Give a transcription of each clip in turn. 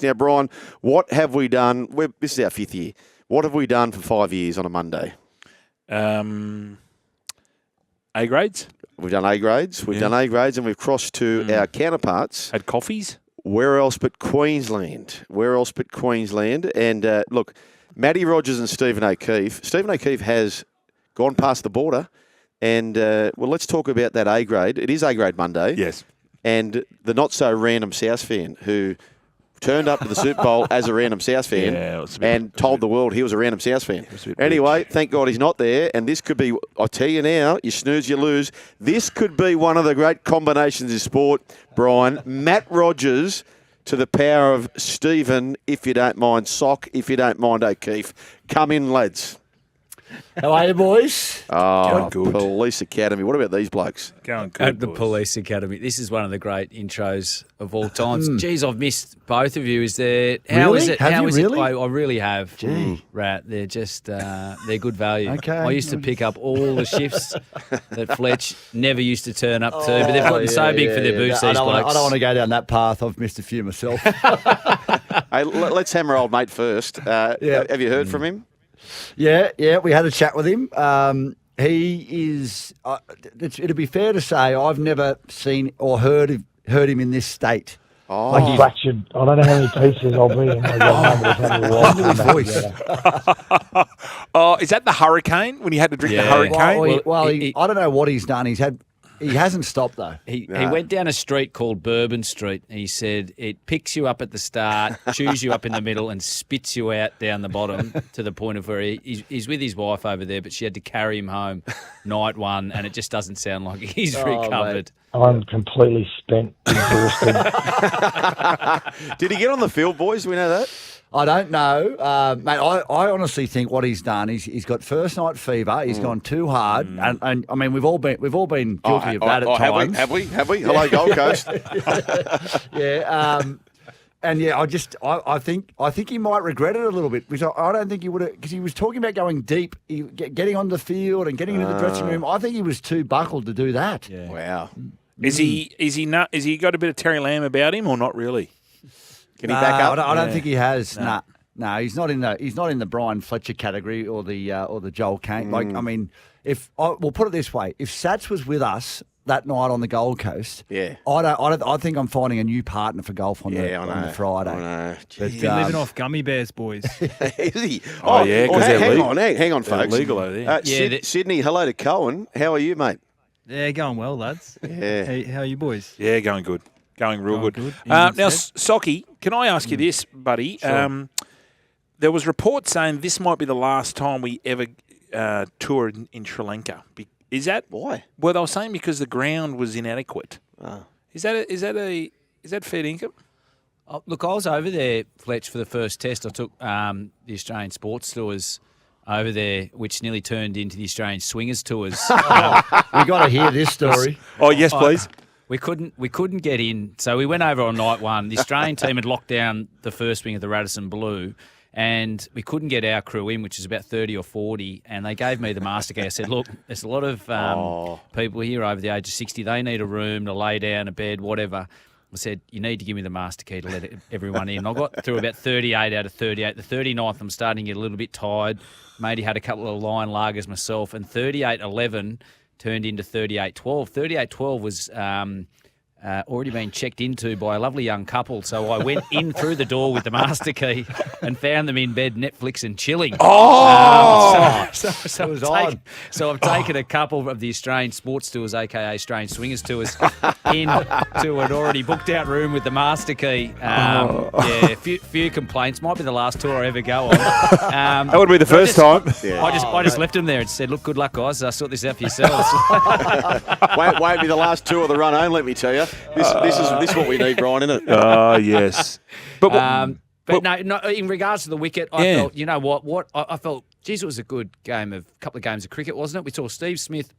Now, Brian, what have we done? This is our 5th year. What have we done for 5 years on a Monday? A grades. We've done A grades. We've done A grades, and we've crossed to our counterparts. Had coffees. Where else but Queensland? Where else but Queensland? And look, Matty Rogers and Stephen O'Keefe. Stephen O'Keefe has gone past the border. And, well, let's talk about that A grade. It is A grade Monday. Yes. And the not-so-random South fan who turned up to the Super Bowl as a random South fan and told the world he was a random South fan. Anyway, thank God he's not there. And this could be, I tell you now, you snooze, you lose. This could be one of the great combinations in sport, Brian. Mat Rogers to the power of Stephen, if you don't mind, SOK, if you don't mind, O'Keefe. Come in, lads. How are you, boys? Oh, good. Police Academy. What about these blokes? Going good, At the Police Academy. This is one of the great intros of all times. Geez, I've missed both of you. Is there? How Really? is it? Have How you is really? it? I really have. Gee. Rat. They're just they're good value. Okay. I used to pick up all the shifts that Fletch never used to turn up to, but they've gotten so big for their boots. I These don't blokes. want to go down that path. I've missed a few myself. Hey, let's hammer old mate first. Have you heard from him? Yeah, we had a chat with him. He is. It'd be fair to say I've never seen or heard him in this state. Oh, I'm fractured. I don't know how many pieces I'll be in. His voice. Oh, is that the hurricane when he had to drink the hurricane? I don't know what he's done. He hasn't stopped though. He went down a street called Bourbon Street. He said it picks you up at the start, chews you up in the middle, and spits you out down the bottom to the point of where he's with his wife over there, but she had to carry him home night one, and it just doesn't sound like he's recovered. I'm completely spent, exhausted. Did he get on the field, boys? Do we know that? I don't know, mate. I honestly think what he's done is he's got first night fever. He's gone too hard, and I mean we've all been guilty of that at times. Have we? Hello, Gold Coast. Yeah. And yeah, I think he might regret it a little bit because I don't think he would have, because he was talking about going deep, getting on the field and getting into the dressing room. I think he was too buckled to do that. Yeah. Wow. Is he got a bit of Terry Lamb about him or not really? Can he back up? I don't think he has. No, he's not in the Brian Fletcher category or the Joel Kane. Like, I mean, we'll put it this way: if Sats was with us that night on the Gold Coast, I think I'm finding a new partner for golf on the Friday. I know. He's been living off gummy bears, boys. Is he? Oh, yeah, because they're hang on, folks. They're legal over there. Sydney, hello to Cohen. How are you, mate? Yeah, going well, lads. Yeah. How are you boys? Yeah, going good. Going real good. Good. Now, Socky, can I ask you this, buddy? Sure. There was reports saying this might be the last time we ever toured in Sri Lanka. Is that why? Well, they were saying because the ground was inadequate. Oh. Is that fair income? Oh, look, I was over there, Fletch, for the first test. I took the Australian Sports Tours over there, which nearly turned into the Australian Swingers Tours. We got to hear this story. Oh, yes, please. We couldn't get in, so we went over on night one. The Australian team had locked down the first wing of the Radisson Blue, and we couldn't get our crew in, which is about 30 or 40, and they gave me the master key. I said, look, there's a lot of people here over the age of 60. They need a room to lay down, a bed, whatever. I said, you need to give me the master key to let everyone in. I got through about 38 out of 38. The 39th, I'm starting to get a little bit tired. Matey had a couple of line lagers myself, and 38-11 turned into 38-12. 38-12 was already been checked into by a lovely young couple. So I went in through the door with the master key and found them in bed, Netflix and chilling. So I've taken a couple of the Australian Sports Tours, a.k.a. Australian Swingers Tours, into an already booked out room with the master key. A few complaints. Might be the last tour I ever go on. That would be the first time. Yeah. I just left them there and said, look, good luck, guys. Sort this out for yourselves. Won't be the last two of the run home, let me tell you. This is what we need, Brian, isn't it? Oh, yes. But no, in regards to the wicket, I felt, you know what? I felt, geez, it was a good couple of games of cricket, wasn't it? We saw Steve Smith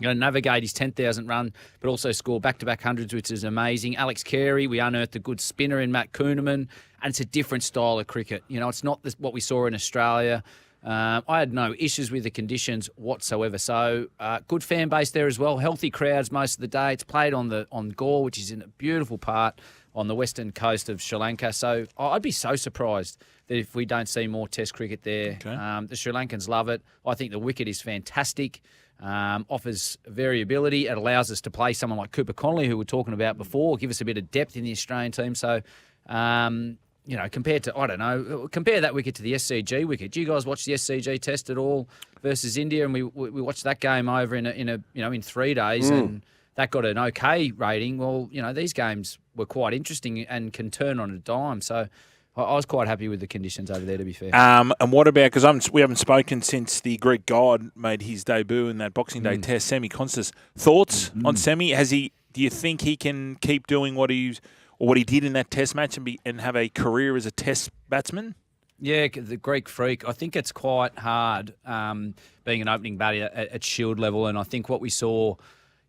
navigate his 10,000 run, but also score back-to-back hundreds, which is amazing. Alex Carey, we unearthed a good spinner in Matt Kuhneman, and it's a different style of cricket. You know, it's not what we saw in Australia. I had no issues with the conditions whatsoever. So good fan base there as well. Healthy crowds most of the day. It's played on Gore, which is in a beautiful part on the western coast of Sri Lanka. So I'd be so surprised that if we don't see more Test cricket there. Okay. The Sri Lankans love it. I think the wicket is fantastic. Offers variability. It allows us to play someone like Cooper Connolly, who we were talking about before, give us a bit of depth in the Australian team. So, compared to, compare that wicket to the SCG wicket. Do you guys watch the SCG Test at all versus India? And we watched that game over in 3 days, and that got an okay rating. Well, these games were quite interesting and can turn on a dime. So I was quite happy with the conditions over there, to be fair. And what about, because we haven't spoken since the Greek god made his debut in that Boxing Day Test, Semi Constas. Thoughts on Semi? Do you think he can keep doing what he did in that Test match and have a career as a Test batsman? Yeah, the Greek freak. I think it's quite hard being an opening batter at Shield level, and I think what we saw.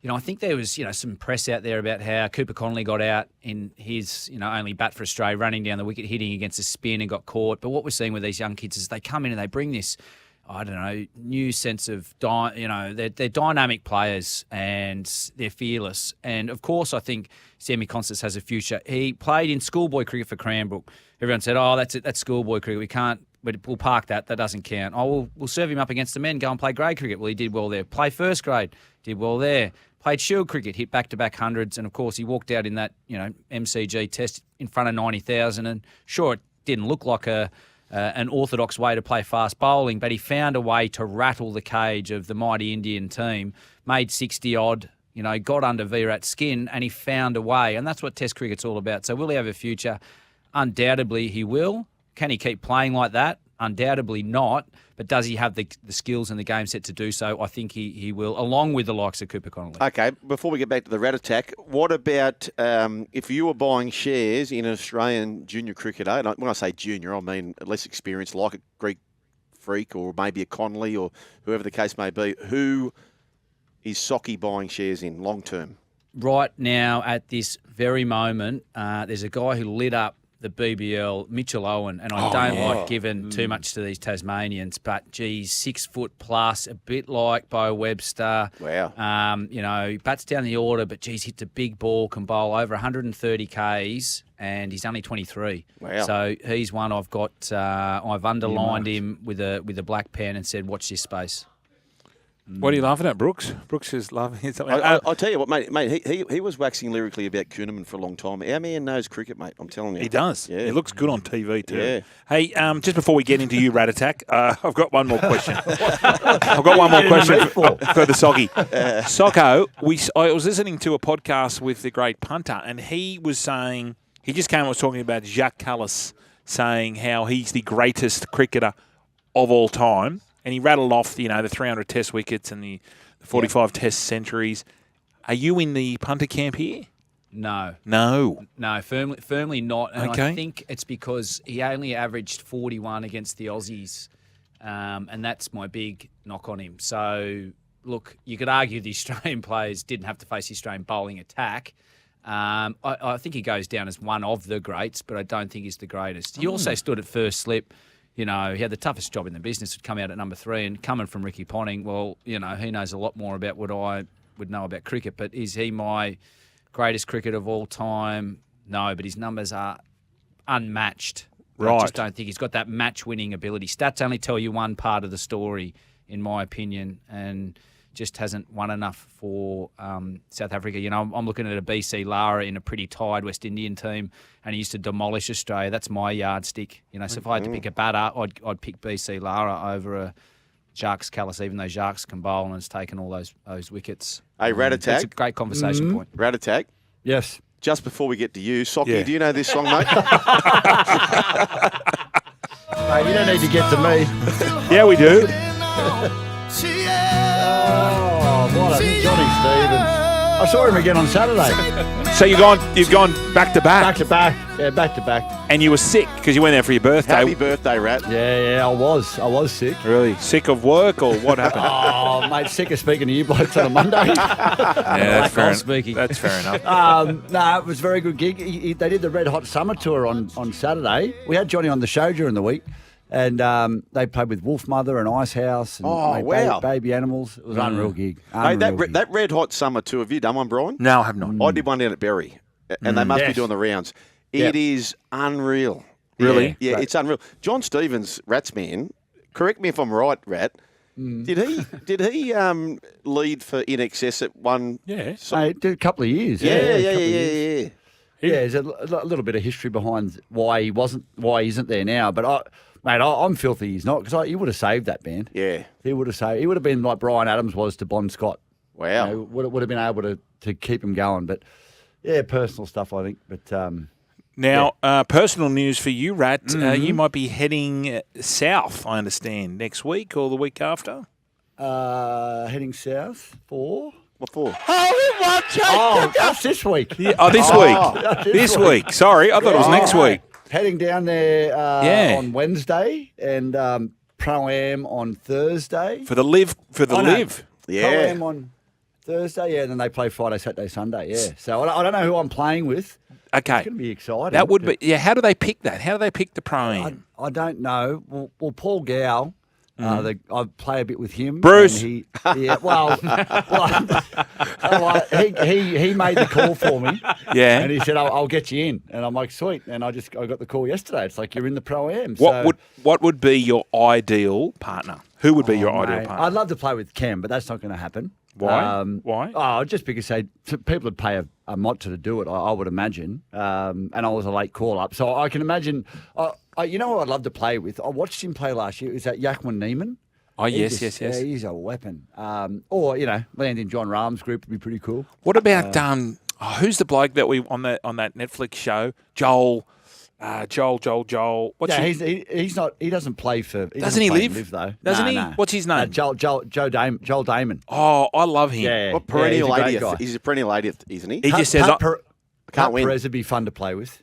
I think there was, some press out there about how Cooper Connolly got out in his, only bat for Australia, running down the wicket, hitting against a spin and got caught. But what we're seeing with these young kids is they come in and they bring this, new sense of, they're dynamic players and they're fearless. And, of course, I think Sammy Constas has a future. He played in schoolboy cricket for Cranbrook. Everyone said, that's schoolboy cricket. We'll park that. That doesn't count. We'll serve him up against the men, go and play grade cricket. Well, he did well there. Play first grade, did well there. Played Shield cricket, hit back-to-back hundreds, and of course he walked out in that MCG Test in front of 90,000. And sure, it didn't look like an orthodox way to play fast bowling, but he found a way to rattle the cage of the mighty Indian team. Made 60 odd, got under Virat's skin, and he found a way, and that's what Test cricket's all about. So will he have a future? Undoubtedly, he will. Can he keep playing like that? Undoubtedly not. But does he have the skills and the game set to do so? I think he will, along with the likes of Cooper Connolly. Okay, before we get back to the rat attack, what about if you were buying shares in an Australian junior cricketer, and when I say junior, I mean less experienced, like a Greek freak or maybe a Connolly or whoever the case may be, who is Socky buying shares in long term? Right now, at this very moment, there's a guy who lit up the BBL, Mitchell Owen, and I don't like giving too much to these Tasmanians, but geez, 6 foot plus, a bit like Bo Webster. Wow. He bats down the order, but geez, hits a big ball, can bowl over 130 Ks, and he's only 23. Wow. So he's one I've got. I've underlined him with a black pen and said, watch this space. What are you laughing at, Brooks? Brooks is laughing at something. I'll tell you what, mate. He was waxing lyrically about Kuhneman for a long time. Our man knows cricket, mate. I'm telling you. He does. Yeah. He looks good on TV too. Yeah. Hey, just before we get into you, Rat Attack, I've got one more question. I've got one more question for the Soggy. Socko, I was listening to a podcast with the great punter, and he was saying, he just came and was talking about Jacques Kallis, saying how he's the greatest cricketer of all time. And he rattled off, the 300 Test wickets and the 45 Test centuries. Are you in the punter camp here? No, firmly not. And okay. I think it's because he only averaged 41 against the Aussies, and that's my big knock on him. So, look, you could argue the Australian players didn't have to face the Australian bowling attack. I think he goes down as one of the greats, but I don't think he's the greatest. He also stood at first slip. He had the toughest job in the business, would come out at number 3, and coming from Ricky Ponting, well, he knows a lot more about what I would know about cricket, but is he my greatest cricketer of all time? No, but his numbers are unmatched. Right. I just don't think he's got that match-winning ability. Stats only tell you one part of the story, in my opinion, and just hasn't won enough for South Africa. I'm looking at a BC Lara in a pretty tired West Indian team, and he used to demolish Australia. That's my yardstick. So if I had to pick a batter, I'd pick BC Lara over a Jacques Kallis, even though Jacques can bowl and has taken all those wickets. Hey, Rat Attack. That's a great conversation point. Rat Attack. Yes. Just before we get to you, Socky, do you know this song, mate? Mate, you don't need to get to me. Yeah, we do. Oh, what a Johnny Stevens. I saw him again on Saturday. So you've gone back to back. Back to back. Yeah, back to back. And you were sick because you went there for your birthday. Happy birthday, Rat. Yeah, I was sick. Really? Sick of work or what happened? Oh, mate, sick of speaking to you blokes on a Monday. Yeah, That's fair enough. No, it was a very good gig. They did the Red Hot Summer Tour on Saturday. We had Johnny on the show during the week. And they played with Wolf Mother and Ice House and baby animals. It was an unreal gig. Hey, that Red Hot Summer Tour, have you done one, Brian? No, I have not. I did one down at Berry. and they must be doing the rounds. It is unreal. Really? Yeah, it's unreal. John Stevens, Ratsman, correct me if I'm right, Rat. Did he lead for In Excess at one? Yeah. Did a couple of years. Yeah. Yeah, there's a little bit of history behind why he isn't there now. But I'm filthy he's not, because he would have saved that band. Yeah. He would have saved. He would have been like Brian Adams was to Bon Scott. Wow. Would have been able to keep him going. But yeah, personal stuff, I think. But now, personal news for you, Rat. You might be heading south, I understand, next week or the week after. Heading south for. What for? That's this week. Yeah, this week. This week. Sorry, I thought it was next week. Heading down there on Wednesday and Pro-Am on Thursday. For the live. Yeah. Pro-Am on Thursday, and then they play Friday, Saturday, Sunday, So I don't know who I'm playing with. Okay. It's going to be exciting. That would be, how do they pick that? How do they pick the Pro-Am? I don't know. Well, Paul Gow, I play a bit with him. Bruce. And he made the call for me. Yeah. And he said, I'll get you in. And I'm like, sweet. And I got the call yesterday. It's like, you're in the Pro-Am. What would be your ideal partner? Who would be your ideal partner? I'd love to play with Cam, but that's not going to happen. Why? Why? Oh, just because people would pay a motto to do it, I would imagine. And I was a late call-up. So I can imagine... you know who I'd love to play with? I watched him play last year. Is that Yakman Neiman? Oh, yes. Yeah, he's a weapon. Or, land in John Rahm's group would be pretty cool. What about... who's the bloke that we on that Netflix show? Joel. What's he's not. He doesn't play for. Doesn't he live? Though? Doesn't he? No. What's his name? Joel Damon. Oh, I love him. Yeah. What perennial he's a great 80th? guy. He's a perennial 80th, isn't he? He just says, can't win. Perez would be fun to play with.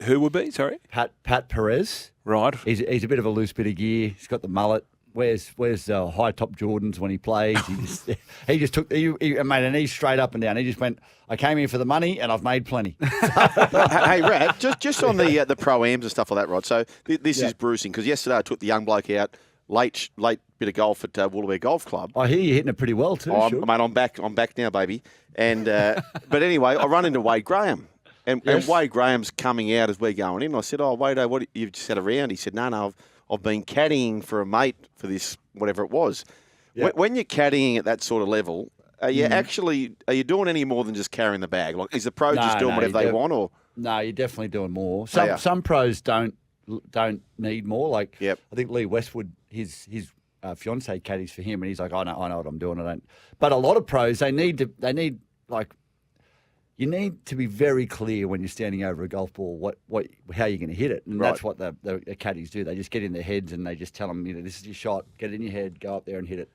Who would be? Sorry, Pat Perez. Right. He's a bit of a loose bit of gear. He's got the mullet. Wears high top Jordans when he plays. He just took he made a knee straight up and down. He just went, I came here for the money and I've made plenty. Hey, Rat, just on the Pro-Ams and stuff like that, right? So this is bruising, because yesterday I took the young bloke out, late bit of golf at Wollaware Golf Club. I hear you're hitting it pretty well too. Mate, I'm back now, baby. And but anyway, I run into Wade Graham. And Wade Graham's coming out as we're going in. I said, Wade, what you've just had a round? He said, no, I've been caddying for a mate for this, whatever it was. Yep. When you're caddying at that sort of level, are you doing any more than just carrying the bag? Like, is the pro just doing whatever they want, or? No, you're definitely doing more. Some pros don't need more. Like, I think Lee Westwood, his fiance caddies for him, and he's like, I know what I'm doing. I don't. But a lot of pros, they need you need to be very clear when you're standing over a golf ball how you're going to hit it, and that's what the caddies do. They just get in their heads and they just tell them, this is your shot. Get it in your head, go up there and hit it.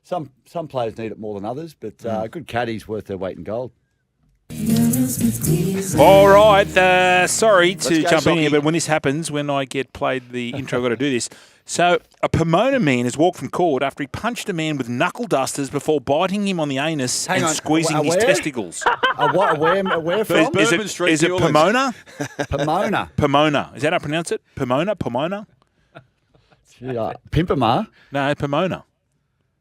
Some players need it more than others, but a good caddie's worth their weight in gold. All right. Sorry to jump in here, Socky. but when this happens, when I get played the intro, I've got to do this. So a Pomona man has walked from court after he punched a man with knuckle dusters before biting him on the anus and squeezing his testicles. Where from? Is it Pomona? Pomona. Pomona. Is that how I pronounce it? Pomona? Pimpama? No, Pomona.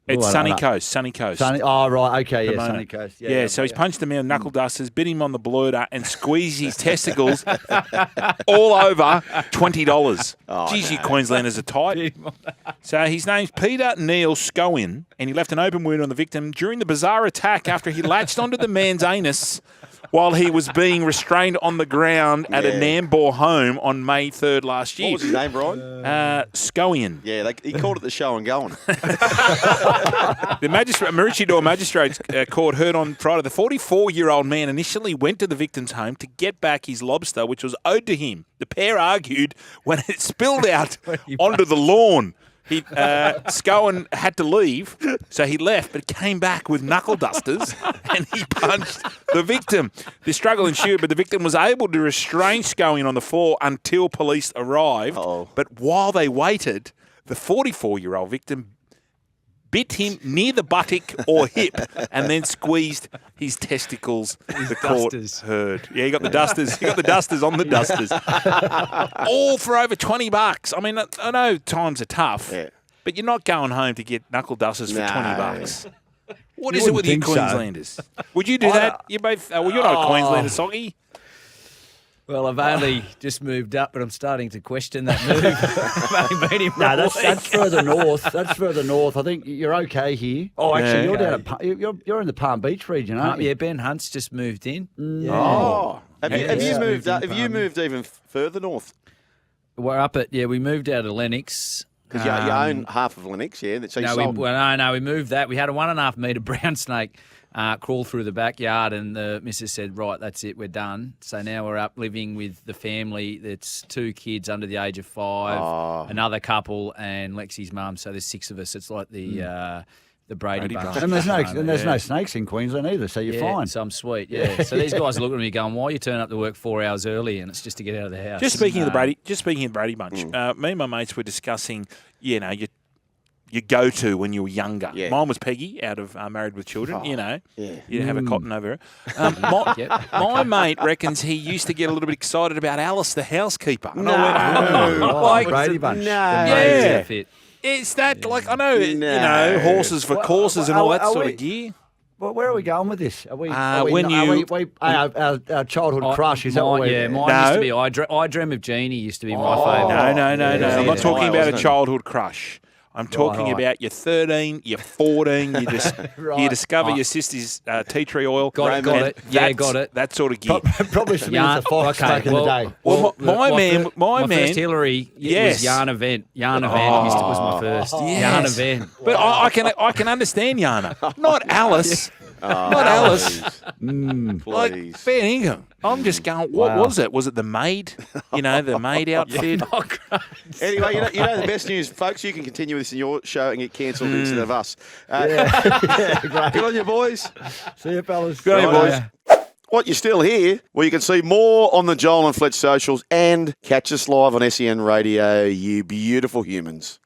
It's Sunny Coast. Oh, right. Okay, Pomona. Sunny Coast. Yeah, so he's punched the man with knuckle dusters, bit him on the blurter, and squeezed his testicles all over $20. Jeez, you Queenslanders are tight. So his name's Peter Neil Scowen, and he left an open wound on the victim during the bizarre attack after he latched onto the man's anus while he was being restrained on the ground at a Nambour home on May 3rd last year. What was his name, Brian? Scowen. Yeah, he called it the show and going. The Maroochydore Magistrates Court heard on Friday the 44-year-old man initially went to the victim's home to get back his lobster, which was owed to him. The pair argued when it spilled out onto the lawn. Scowen had to leave, so he left, but came back with knuckle dusters and he punched the victim. The struggle ensued, but the victim was able to restrain Scowen on the floor until police arrived. But while they waited, the 44-year-old victim bit him near the buttock or hip and then squeezed his testicles. The court heard. Yeah, he got the dusters. He got the dusters on the dusters. All for over $20. I mean, I know times are tough, but you're not going home to get knuckle dusters for $20. What is it with you Queenslanders? Would you do that? You both. Well, you're not a Queenslander, Soggy. Well, I've only just moved up, but I'm starting to question that move. I've only been here for a that's week. further north. That's further north. I think you're okay here. Oh, actually, you're down at you're in the Palm Beach region, aren't you? Yeah, Ben Hunt's just moved in. Oh, have you moved? Have you moved even further north? We're up at we moved out of Lennox. Because you own half of Lennox, yeah. So we moved that. We had a 1.5 metre brown snake crawl through the backyard, and the missus said, right, that's it, we're done. So now we're up living with the family. That's 2 kids under the age of 5, another couple, and Lexi's mum. So there's 6 of us. It's like the Brady bunch. And there's no snakes in Queensland either, so you're fine. So I'm sweet, yeah. So these guys are looking at me going, why are you turning up to work 4 hours early? And it's just to get out of the house. Just speaking of the Brady bunch, me and my mates were discussing, your go-to when you were younger. Yeah. Mine was Peggy, out of Married with Children. You didn't have a cotton over her. My mate reckons he used to get a little bit excited about Alice, the housekeeper. And like Brady bunch. Yeah. It's that, I know, horses for courses and all that sort of gear. Well, where are we going with this? Our childhood crush, is that what we're... mine used to be, I Dream of Jeannie used to be my favourite. No. I'm not talking about a childhood crush. I'm talking about you're 13, you're 14, you discover your sister's tea tree oil. Got it. Yeah, got it. That sort of gear. Probably Samantha Fox back in the day. Well, my first Hillary was Yarn Event. Yarn Event was my first. Yarn Event. But I can understand Yarna, not Alice. Not Alice. Like, fair income. I'm just going, what was it? Was it the maid? The maid outfit? Anyway, you know the best news, folks. You can continue this in your show and get cancelled instead of us. Great. Good on you, boys. See you, fellas. Good on you, boys. What, you're still here? Well, you can see more on the Joel and Fletch socials and catch us live on SEN Radio, you beautiful humans.